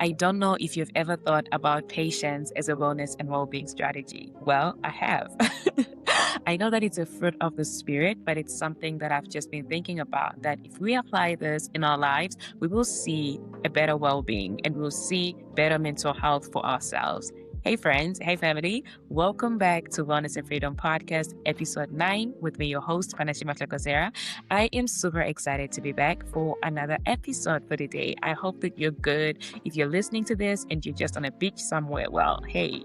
I don't know if you've ever thought about patience as a wellness and well-being strategy. Well, I have. I know that it's a fruit of the spirit, but it's something that I've just been thinking about, that if we apply this in our lives, we will see a better well-being and we'll see better mental health for ourselves. Hey friends, hey family, welcome back to Wellness and Freedom Podcast, episode 9, with me, your host, Panashe. I am super excited to be back for another episode for today. I hope that you're good. If you're listening to this and you're just on a beach somewhere, well, hey,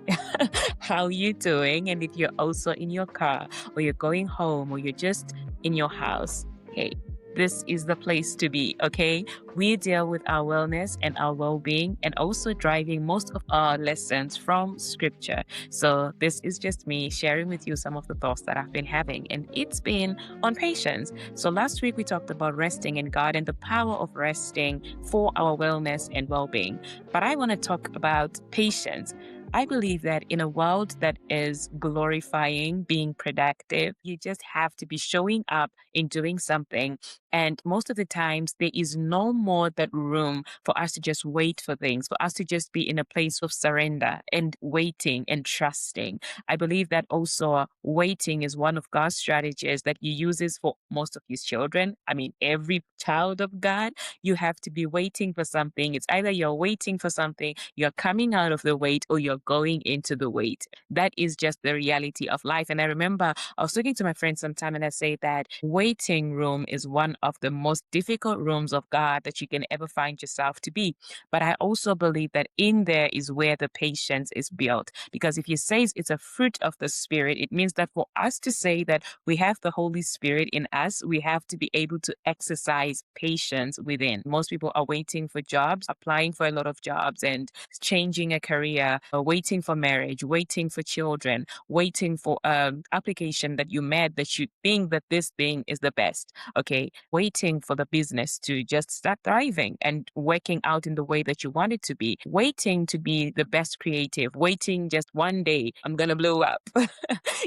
how you doing? And if you're also in your car or you're going home or you're just in your house, hey, this is the place to be, okay? We deal with our wellness and our well-being and also driving most of our lessons from scripture. So this is just me sharing with you some of the thoughts that I've been having, and it's been on patience. So last week we talked about resting in God and the power of resting for our wellness and well-being. But I want to talk about patience. I believe that in a world that is glorifying being productive, you just have to be showing up in doing something. And most of the times, there is no more that room for us to just wait for things, for us to just be in a place of surrender and waiting and trusting. I believe that also waiting is one of God's strategies that He uses for most of His children. I mean, every child of God, you have to be waiting for something. It's either you're waiting for something, you're coming out of the wait, or you're going into the wait. That is just the reality of life. And I remember I was talking to my friend sometime and I say that waiting room is one of the most difficult rooms of God that you can ever find yourself to be. But I also believe that in there is where the patience is built. Because if you say it's a fruit of the Spirit, it means that for us to say that we have the Holy Spirit in us, we have to be able to exercise patience within. Most people are waiting for jobs, applying for a lot of jobs and changing a career, waiting for marriage, waiting for children, waiting for application that you made that you think that this thing is the best. Okay. Waiting for the business to just start thriving and working out in the way that you want it to be. Waiting to be the best creative. Waiting just one day, I'm going to blow up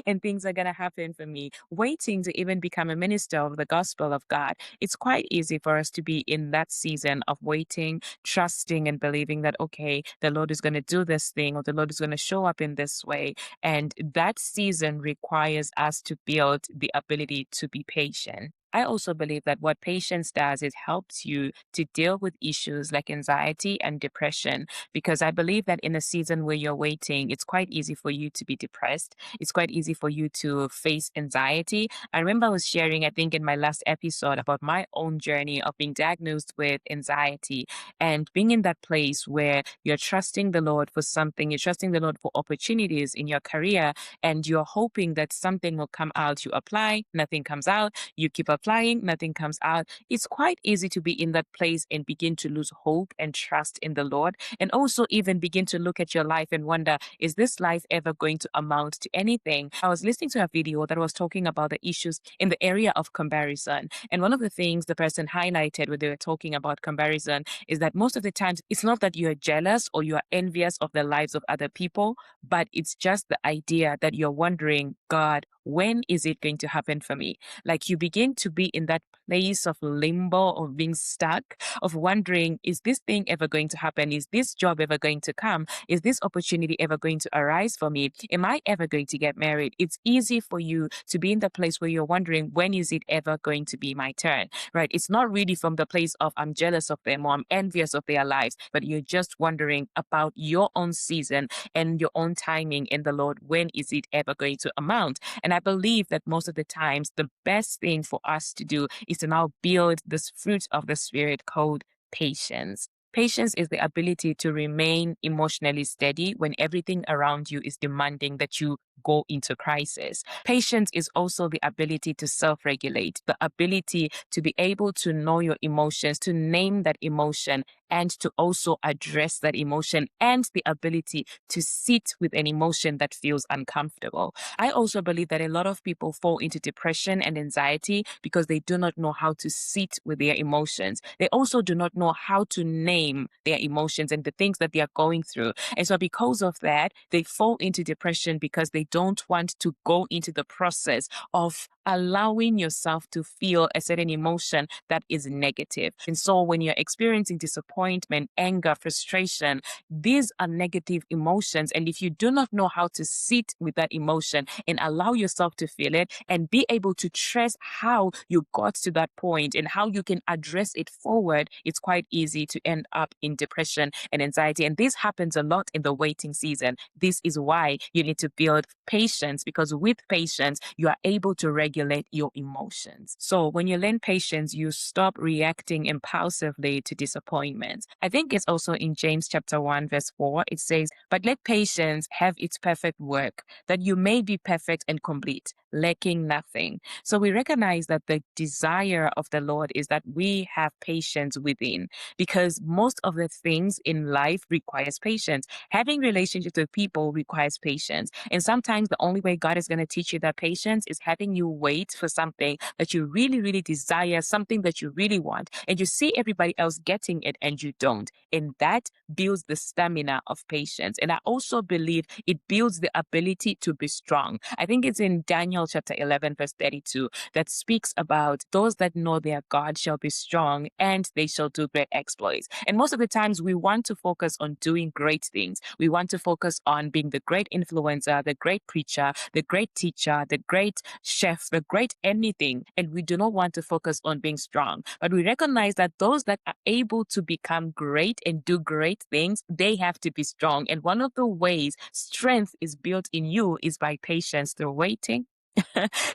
and things are going to happen for me. Waiting to even become a minister of the gospel of God. It's quite easy for us to be in that season of waiting, trusting and believing that, okay, the Lord is going to do this thing or the Lord is going to show up in this way. And that season requires us to build the ability to be patient. I also believe that what patience does is helps you to deal with issues like anxiety and depression, because I believe that in a season where you're waiting, it's quite easy for you to be depressed. It's quite easy for you to face anxiety. I remember I was sharing, I think in my last episode, about my own journey of being diagnosed with anxiety and being in that place where you're trusting the Lord for something, you're trusting the Lord for opportunities in your career, and you're hoping that something will come out. You apply, nothing comes out. You keep applying, nothing comes out. It's quite easy to be in that place and begin to lose hope and trust in the Lord, and also even begin to look at your life and wonder, is this life ever going to amount to anything? I was listening to a video that was talking about the issues in the area of comparison. And one of the things the person highlighted when they were talking about comparison is that most of the times it's not that you're jealous or you're envious of the lives of other people, but it's just the idea that you're wondering, God, when is it going to happen for me? Like you begin to be in that place of limbo, of being stuck, of wondering, is this thing ever going to happen? Is this job ever going to come? Is this opportunity ever going to arise for me? Am I ever going to get married? It's easy for you to be in the place where you're wondering, when is it ever going to be my turn? Right? It's not really from the place of I'm jealous of them or I'm envious of their lives, but you're just wondering about your own season and your own timing in the Lord. When is it ever going to amount? And I believe that most of the times, the best thing for us to do is to now build this fruit of the Spirit called patience. Patience is the ability to remain emotionally steady when everything around you is demanding that you go into crisis. Patience is also the ability to self-regulate, the ability to be able to know your emotions, to name that emotion, and to also address that emotion, and the ability to sit with an emotion that feels uncomfortable. I also believe that a lot of people fall into depression and anxiety because they do not know how to sit with their emotions. They also do not know how to name their emotions and the things that they are going through. And so because of that, they fall into depression because they don't want to go into the process of allowing yourself to feel a certain emotion that is negative. And so when you're experiencing disappointment, anger, frustration, these are negative emotions. And if you do not know how to sit with that emotion and allow yourself to feel it and be able to trace how you got to that point and how you can address it forward, it's quite easy to end up in depression and anxiety. And this happens a lot in the waiting season. This is why you need to build patience, because with patience, you are able to regulate your emotions. So when you learn patience, you stop reacting impulsively to disappointment. I think it's also in James chapter 1, verse 4. It says, "But let patience have its perfect work, that you may be perfect and complete, lacking nothing." So we recognize that the desire of the Lord is that we have patience within, because most of the things in life requires patience. Having relationships with people requires patience. And sometimes the only way God is going to teach you that patience is having you wait for something that you really, really desire, something that you really want, and you see everybody else getting it and you don't. And that builds the stamina of patience. And I also believe it builds the ability to be strong. I think it's in Daniel chapter 11, verse 32, that speaks about those that know their God shall be strong and they shall do great exploits. And most of the times we want to focus on doing great things. We want to focus on being the great influencer, the great preacher, the great teacher, the great chef, the great anything. And we do not want to focus on being strong. But we recognize that those that are able to become great and do great things, they have to be strong. And one of the ways strength is built in you is by patience, through waiting,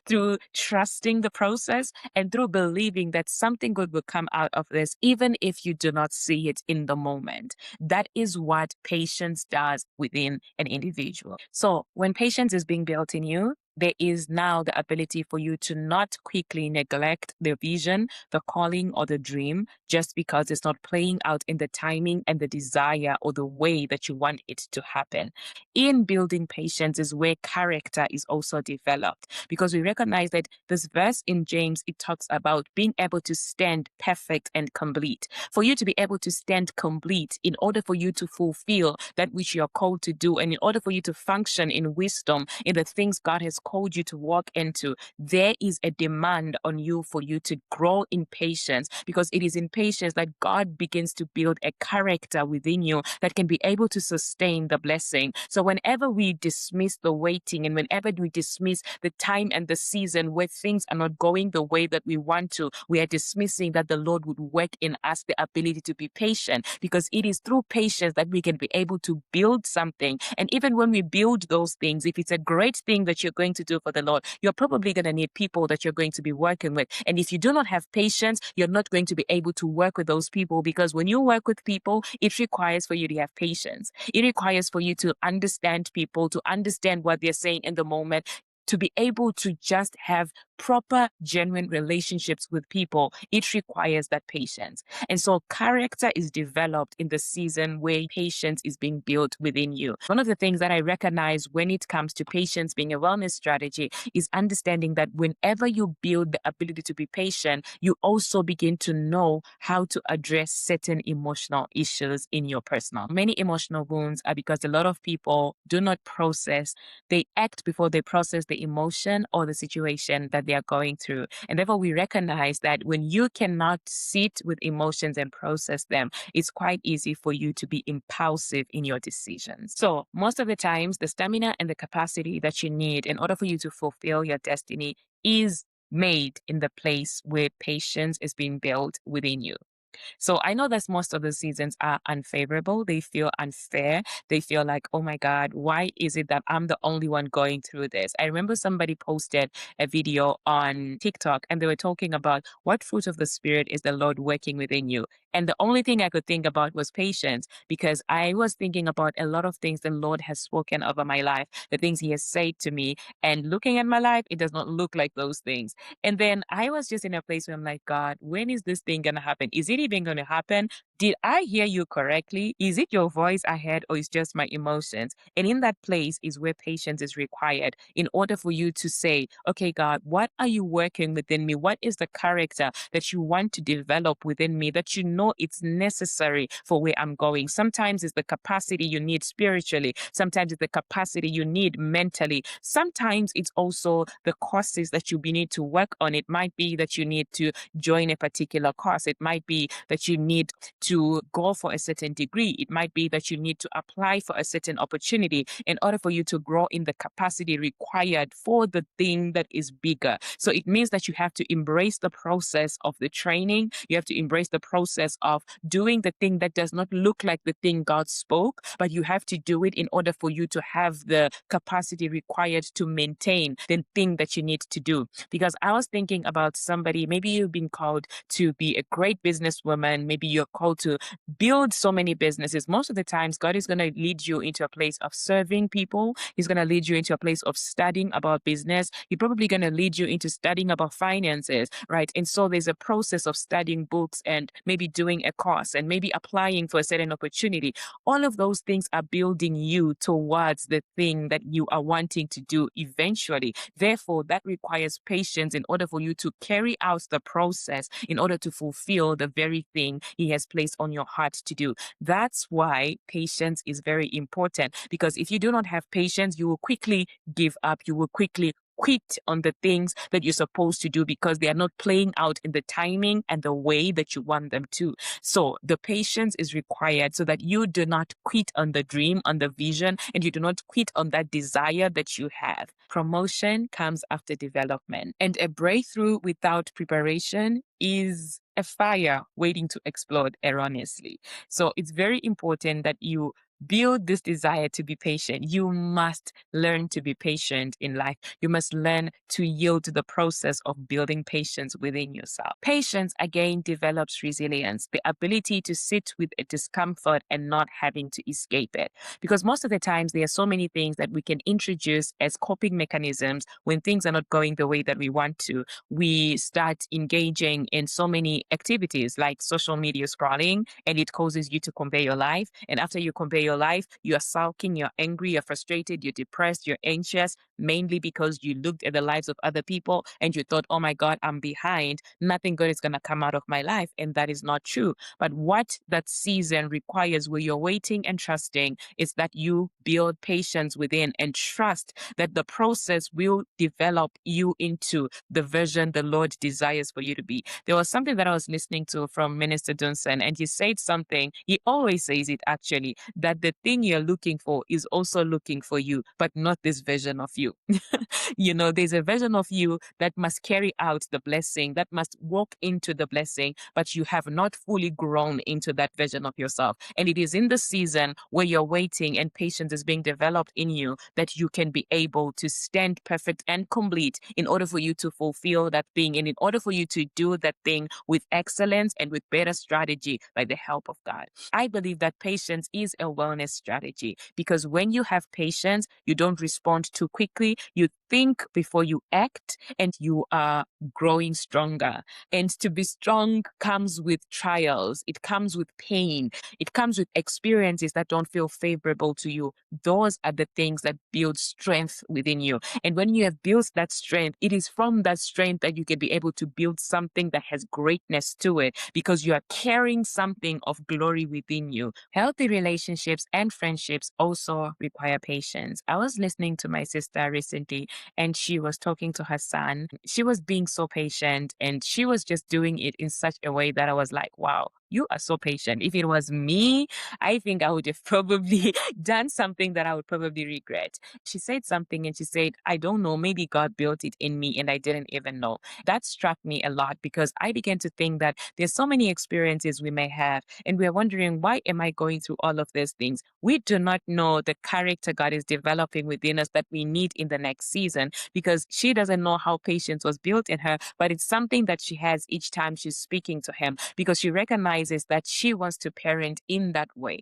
through trusting the process, and through believing that something good will come out of this, even if you do not see it in the moment. That is what patience does within an individual. So when patience is being built in you, there is now the ability for you to not quickly neglect the vision, the calling, or the dream just because it's not playing out in the timing and the desire or the way that you want it to happen. In building patience is where character is also developed, because we recognize that this verse in James, it talks about being able to stand perfect and complete. For you to be able to stand complete, in order for you to fulfill that which you are called to do, and in order for you to function in wisdom, in the things God has called you to walk into, there is a demand on you for you to grow in patience, because it is in patience that God begins to build a character within you that can be able to sustain the blessing. So whenever we dismiss the waiting, and whenever we dismiss the time and the season where things are not going the way that we want to, we are dismissing that the Lord would work in us the ability to be patient, because it is through patience that we can be able to build something. And even when we build those things, if it's a great thing that you're going to do for the Lord, you're probably going to need people that you're going to be working with. And if you do not have patience, you're not going to be able to work with those people, because when you work with people, it requires for you to have patience. It requires for you to understand people, to understand what they're saying in the moment, to be able to just have proper, genuine relationships with people. It requires that patience. And so character is developed in the season where patience is being built within you. One of the things that I recognize when it comes to patience being a wellness strategy is understanding that whenever you build the ability to be patient, you also begin to know how to address certain emotional issues in your personal. Many emotional wounds are because a lot of people do not process. They act before they process the emotion or the situation that they are going through. And therefore, we recognize that when you cannot sit with emotions and process them, it's quite easy for you to be impulsive in your decisions. So most of the times, the stamina and the capacity that you need in order for you to fulfill your destiny is made in the place where patience is being built within you. So I know that most of the seasons are unfavorable. They feel unfair. They feel like, oh my God, why is it that I'm the only one going through this? I remember somebody posted a video on TikTok and they were talking about what fruit of the Spirit is the Lord working within you. And the only thing I could think about was patience, because I was thinking about a lot of things the Lord has spoken over my life, the things He has said to me. And looking at my life, it does not look like those things. And then I was just in a place where I'm like, God, when is this thing going to happen? Is it even going to happen? Did I hear you correctly? Is it your voice I heard, or is just my emotions? And in that place is where patience is required in order for you to say, okay, God, what are you working within me? What is the character that you want to develop within me that you know it's necessary for where I'm going? Sometimes it's the capacity you need spiritually. Sometimes it's the capacity you need mentally. Sometimes it's also the courses that you need to work on. It might be that you need to join a particular course. It might be that you need to go for a certain degree. It might be that you need to apply for a certain opportunity in order for you to grow in the capacity required for the thing that is bigger. So it means that you have to embrace the process of the training. You have to embrace the process of doing the thing that does not look like the thing God spoke, but you have to do it in order for you to have the capacity required to maintain the thing that you need to do. Because I was thinking about somebody, maybe you've been called to be a great businesswoman, maybe you're called to build so many businesses. Most of the times, God is going to lead you into a place of serving people. He's going to lead you into a place of studying about business. He's probably going to lead you into studying about finances, right? And so there's a process of studying books and maybe doing a course and maybe applying for a certain opportunity. All of those things are building you towards the thing that you are wanting to do eventually. Therefore, that requires patience in order for you to carry out the process, in order to fulfill the very thing He has placed on your heart to do. That's why patience is very important, because if you do not have patience, you will quickly give up. You will quickly quit on the things that you're supposed to do because they are not playing out in the timing and the way that you want them to. So the patience is required so that you do not quit on the dream, on the vision, and you do not quit on that desire that you have. Promotion comes after development, and a breakthrough without preparation is a fire waiting to explode erroneously. So it's very important that you build this desire to be patient. You must learn to be patient in life. You must learn to yield to the process of building patience within yourself. Patience, again, develops resilience, the ability to sit with a discomfort and not having to escape it. Because most of the times, there are so many things that we can introduce as coping mechanisms when things are not going the way that we want to. We start engaging in so many activities like social media scrolling, and it causes you to compare your life. And after you compare your life, you are sulking, you're angry, you're frustrated, you're depressed, you're anxious, mainly because you looked at the lives of other people and you thought, oh my God, I'm behind. Nothing good is going to come out of my life. And that is not true. But what that season requires, where you're waiting and trusting, is that you build patience within and trust that the process will develop you into the version the Lord desires for you to be. There was something that I was listening to from Minister Dunson, and he said something, he always says it actually, that the thing you're looking for is also looking for you, but not this version of you. There's a version of you that must carry out the blessing, that must walk into the blessing, but you have not fully grown into that version of yourself. And it is in the season where you're waiting and patience is being developed in you that you can be able to stand perfect and complete in order for you to fulfill that thing, and in order for you to do that thing with excellence and with better strategy by the help of God. I believe that patience is a wellness strategy, because when you have patience, you don't respond too quickly. You think before you act, and you are growing stronger. And to be strong comes with trials. It comes with pain. It comes with experiences that don't feel favorable to you. Those are the things that build strength within you. And when you have built that strength, it is from that strength that you can be able to build something that has greatness to it, because you are carrying something of glory within you. Healthy relationships and friendships also require patience. I was listening to my sister recently, and she was talking to her son. She was being so patient, and she was just doing it in such a way that I was like, wow, you are so patient. If it was me, I think I would have probably done something that I would probably regret. She said something, and she said, I don't know, maybe God built it in me and I didn't even know. That struck me a lot, because I began to think that there's so many experiences we may have, and we're wondering, why am I going through all of these things? We do not know the character God is developing within us that we need in the next season, because she doesn't know how patience was built in her, but it's something that she has each time she's speaking to him, because she recognizes that she wants to parent in that way.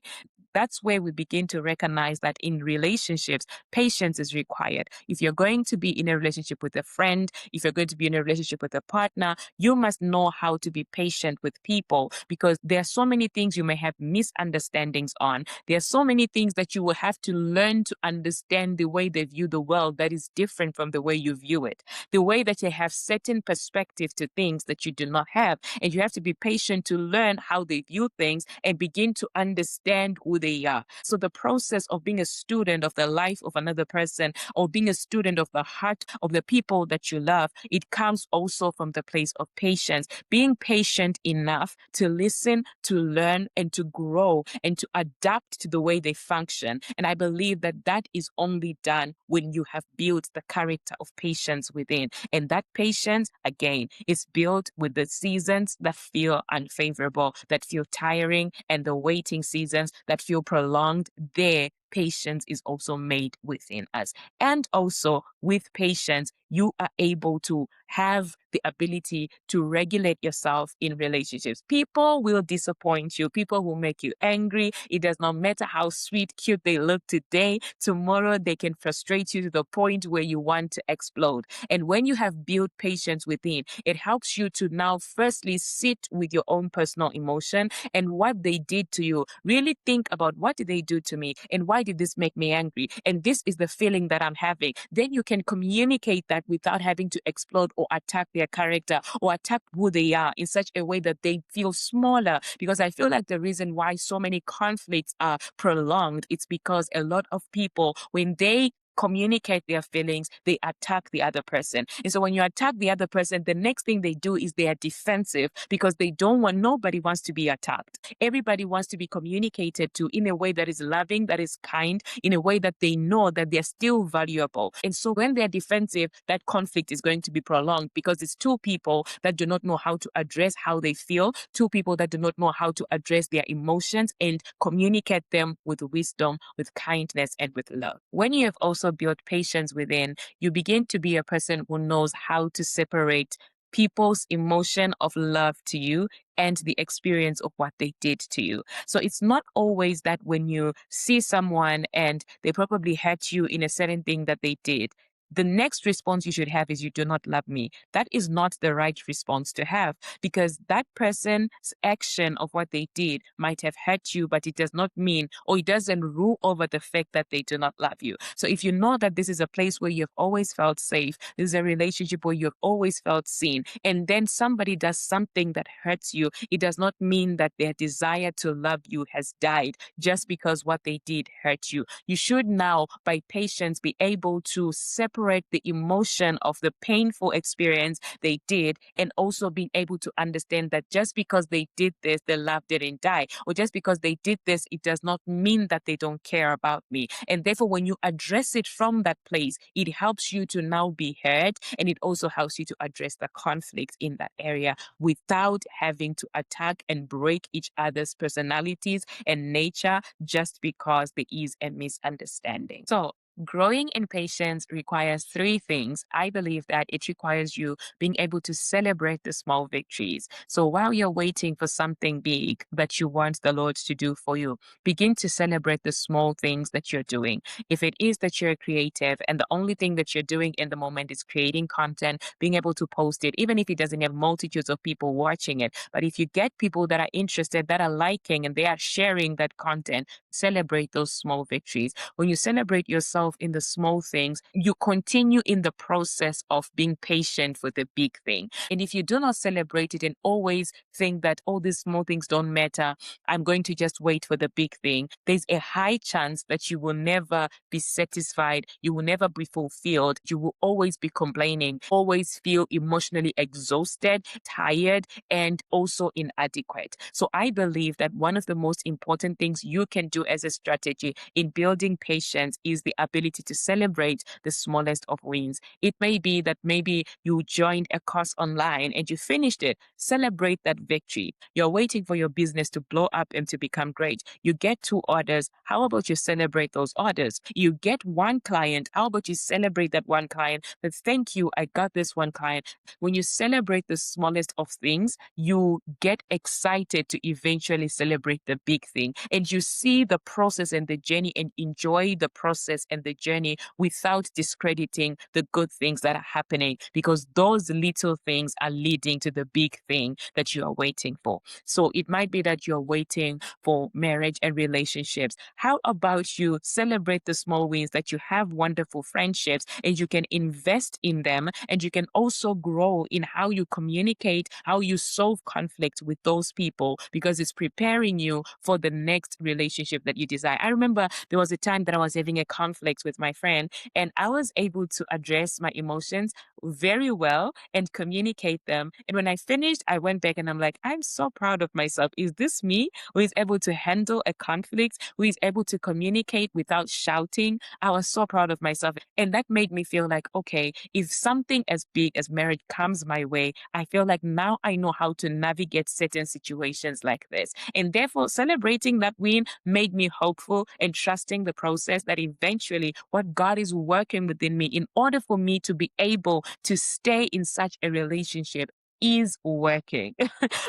that's where we begin to recognize that in relationships, patience is required. If you're going to be in a relationship with a friend, if you're going to be in a relationship with a partner, you must know how to be patient with people, because there are so many things you may have misunderstandings on. There are so many things that you will have to learn to understand the way they view the world that is different from the way you view it, the way that they have certain perspective to things that you do not have. And you have to be patient to learn how they view things and begin to understand who they are. So the process of being a student of the life of another person, or being a student of the heart of the people that you love, it comes also from the place of patience. Being patient enough to listen, to learn, and to grow, and to adapt to the way they function. And I believe that that is only done when you have built the character of patience within. And that patience, again, is built with the seasons that feel unfavorable, that feel tiring, and the waiting seasons that feel prolonged. There, patience is also made within us. And also, with patience, you are able to have the ability to regulate yourself in relationships. People will disappoint you. People will make you angry. It does not matter how sweet, cute they look today. Tomorrow, they can frustrate you to the point where you want to explode. And when you have built patience within, it helps you to now firstly sit with your own personal emotion and what they did to you. Really think about, what did they do to me? And why did this make me angry? And this is the feeling that I'm having. Then you can communicate that without having to explode or attack their character or attack who they are in such a way that they feel smaller. Because I feel like the reason why so many conflicts are prolonged, it's because a lot of people, when they communicate their feelings, they attack the other person. And so when you attack the other person, the next thing they do is they are defensive, because they don't want, nobody wants to be attacked. Everybody wants to be communicated to in a way that is loving, that is kind, in a way that they know that they're still valuable. And so when they're defensive, that conflict is going to be prolonged, because it's two people that do not know how to address how they feel, two people that do not know how to address their emotions and communicate them with wisdom, with kindness, and with love. When you have also built patience within, you begin to be a person who knows how to separate people's emotion of love to you and the experience of what they did to you. So it's not always that when you see someone and they probably hurt you in a certain thing that they did, the next response you should have is, you do not love me. That is not the right response to have, because that person's action of what they did might have hurt you, but it does not mean, or it doesn't rule over the fact that they do not love you. So if you know that this is a place where you've always felt safe, this is a relationship where you've always felt seen, and then somebody does something that hurts you, it does not mean that their desire to love you has died just because what they did hurt you. You should now, by patience, be able to separate the emotion of the painful experience they did, and also being able to understand that just because they did this, the love didn't die, or just because they did this, it does not mean that they don't care about me. And therefore, when you address it from that place, it helps you to now be heard, and it also helps you to address the conflict in that area without having to attack and break each other's personalities and nature just because there is a misunderstanding. So growing in patience requires three things. I believe that it requires you being able to celebrate the small victories. So while you're waiting for something big that you want the Lord to do for you, begin to celebrate the small things that you're doing. If it is that you're creative and the only thing that you're doing in the moment is creating content, being able to post it, even if it doesn't have multitudes of people watching it, but if you get people that are interested, that are liking, and they are sharing that content, celebrate those small victories. When you celebrate yourself in the small things, you continue in the process of being patient for the big thing. And if you do not celebrate it and always think that, oh, these small things don't matter, I'm going to just wait for the big thing, there's a high chance that you will never be satisfied. You will never be fulfilled. You will always be complaining, always feel emotionally exhausted, tired, and also inadequate. So I believe that one of the most important things you can do as a strategy in building patience is the ability ability to celebrate the smallest of wins. It may be that maybe you joined a course online and you finished it. Celebrate that victory. You're waiting for your business to blow up and to become great. You get 2 orders. How about you celebrate those orders? You get 1 client. How about you celebrate that 1 client? But thank you, I got this 1 client. When you celebrate the smallest of things, you get excited to eventually celebrate the big thing. And you see the process and the journey and enjoy the process and the journey without discrediting the good things that are happening, because those little things are leading to the big thing that you are waiting for. So it might be that you're waiting for marriage and relationships. How about you celebrate the small wins, that you have wonderful friendships and you can invest in them, and you can also grow in how you communicate, how you solve conflict with those people, because it's preparing you for the next relationship that you desire. I remember there was a time that I was having a conflict with my friend, and I was able to address my emotions very well and communicate them. And when I finished, I went back and I'm like, I'm so proud of myself. Is this me who is able to handle a conflict, who is able to communicate without shouting? I was so proud of myself. And that made me feel like, okay, if something as big as marriage comes my way, I feel like now I know how to navigate certain situations like this. And therefore, celebrating that win made me hopeful and trusting the process, that eventually what God is working within me in order for me to be able to stay in such a relationship is working.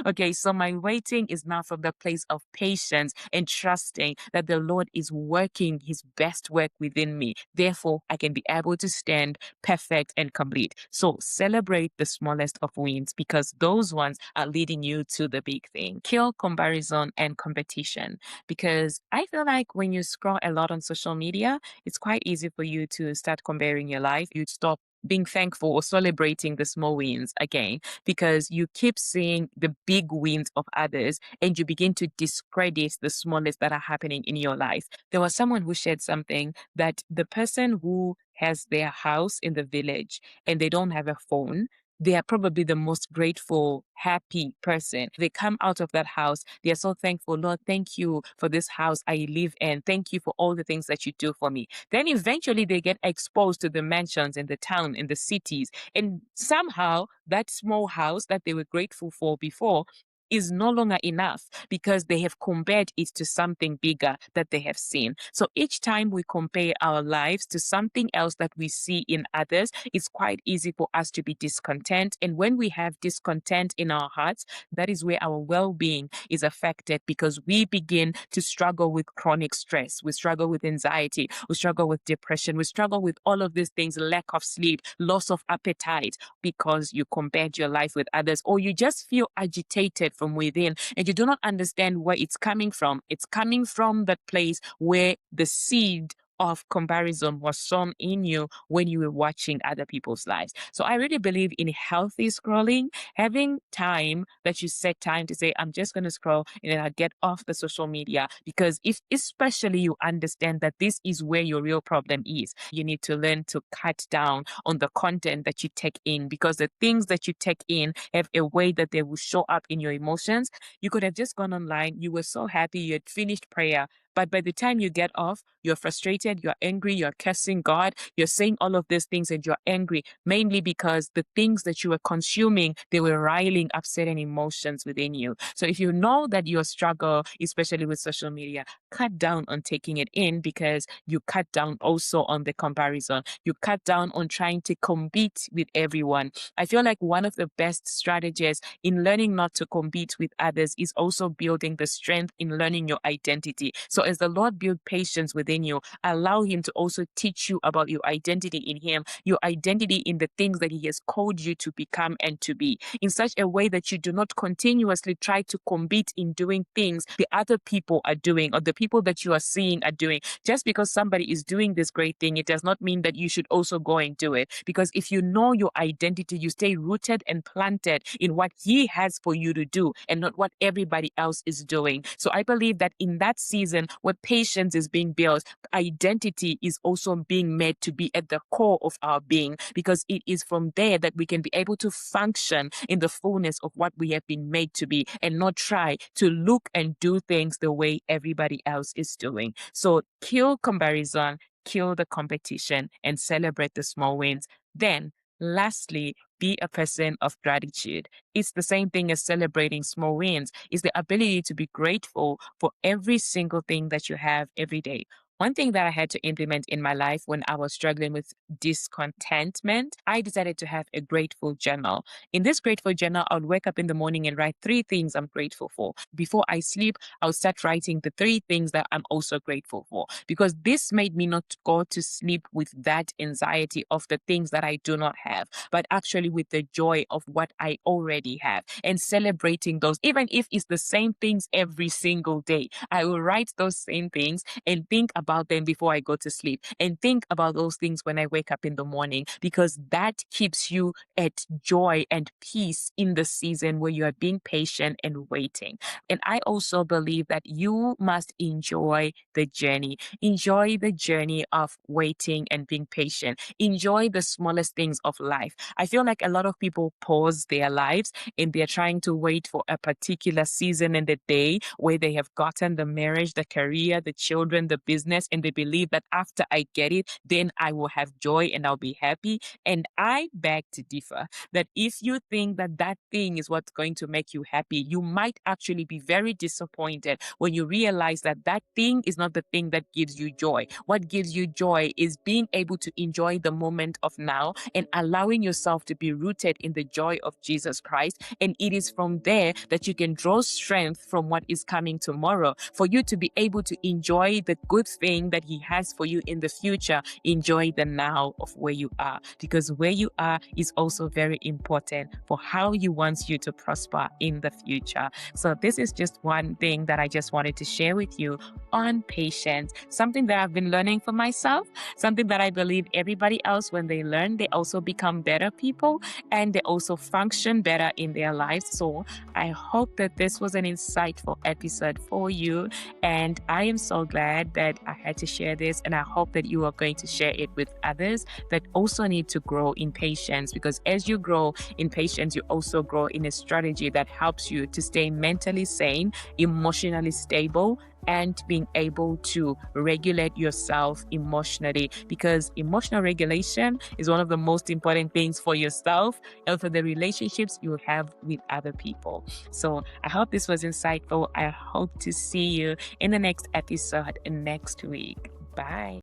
Okay, so my waiting is now from the place of patience and trusting that the Lord is working his best work within me. Therefore, I can be able to stand perfect and complete. So celebrate the smallest of wins, because those ones are leading you to the big thing. Kill comparison and competition, because I feel like when you scroll a lot on social media, it's quite easy for you to start comparing your life. You'd stop being thankful or celebrating the small wins again, because you keep seeing the big wins of others and you begin to discredit the smallest that are happening in your life. There was someone who shared something that the person who has their house in the village and they don't have a phone, they are probably the most grateful, happy person. They come out of that house, they are so thankful. Lord, thank you for this house I live in. Thank you for all the things that you do for me. Then eventually they get exposed to the mansions in the town, in the cities. And somehow that small house that they were grateful for before is no longer enough, because they have compared it to something bigger that they have seen. So each time we compare our lives to something else that we see in others, it's quite easy for us to be discontent. And when we have discontent in our hearts, that is where our well being is affected, because we begin to struggle with chronic stress. We struggle with anxiety. We struggle with depression. We struggle with all of these things, lack of sleep, loss of appetite, because you compared your life with others, or you just feel agitated from within and you do not understand where it's coming from. It's coming from that place where the seed of comparison was sown in you when you were watching other people's lives. So I really believe in healthy scrolling, having time that you set time to say, I'm just going to scroll and then I'll get off the social media. Because if especially you understand that this is where your real problem is, you need to learn to cut down on the content that you take in, because the things that you take in have a way that they will show up in your emotions. You could have just gone online, you were so happy, you had finished prayer, but by the time you get off, you're frustrated, you're angry, you're cursing God, you're saying all of these things and you're angry, mainly because the things that you were consuming, they were riling up certain emotions within you. So if you know that your struggle, especially with social media, cut down on taking it in, because you cut down also on the comparison. You cut down on trying to compete with everyone. I feel like one of the best strategies in learning not to compete with others is also building the strength in learning your identity. So as the Lord build patience within you, allow him to also teach you about your identity in him, your identity in the things that he has called you to become and to be, in such a way that you do not continuously try to compete in doing things the other people are doing or the people that you are seeing are doing. Just because somebody is doing this great thing, it does not mean that you should also go and do it. Because if you know your identity, you stay rooted and planted in what he has for you to do and not what everybody else is doing. So I believe that in that season where patience is being built, identity is also being made to be at the core of our being, because it is from there that we can be able to function in the fullness of what we have been made to be, and not try to look and do things the way everybody else is doing. So kill comparison, kill the competition and celebrate the small wins. Then, lastly, be a person of gratitude. It's the same thing as celebrating small wins. It's the ability to be grateful for every single thing that you have every day. One thing that I had to implement in my life when I was struggling with discontentment, I decided to have a grateful journal. In this grateful journal, I would wake up in the morning and write three things I'm grateful for. Before I sleep, I'll start writing the three things that I'm also grateful for, because this made me not go to sleep with that anxiety of the things that I do not have, but actually with the joy of what I already have and celebrating those, even if it's the same things every single day. I will write those same things and think about them before I go to sleep and think about those things when I wake up in the morning, because that keeps you at joy and peace in the season where you are being patient and waiting. And I also believe that you must enjoy the journey. Enjoy the journey of waiting and being patient. Enjoy the smallest things of life. I feel like a lot of people pause their lives and they're trying to wait for a particular season in the day where they have gotten the marriage, the career, the children, the business, and they believe that after I get it, then I will have joy and I'll be happy. And I beg to differ that if you think that that thing is what's going to make you happy, you might actually be very disappointed when you realize that that thing is not the thing that gives you joy. What gives you joy is being able to enjoy the moment of now and allowing yourself to be rooted in the joy of Jesus Christ. And it is from there that you can draw strength from what is coming tomorrow for you to be able to enjoy the good thing that He has for you in the future. Enjoy the now of where you are, because where you are is also very important for how He wants you to prosper in the future. So this is just one thing that I just wanted to share with you on patience, something that I've been learning for myself, something that I believe everybody else, when they learn, they also become better people and they also function better in their lives. So I hope that this was an insightful episode for you. And I am so glad that I had to share this. And I hope that you are going to share it with others that also need to grow in patience, because as you grow in patience, you also grow in a strategy that helps you to stay mentally sane, emotionally stable, and being able to regulate yourself emotionally, because emotional regulation is one of the most important things for yourself and for the relationships you have with other people. So I hope this was insightful. I hope to see you in the next episode next week. Bye.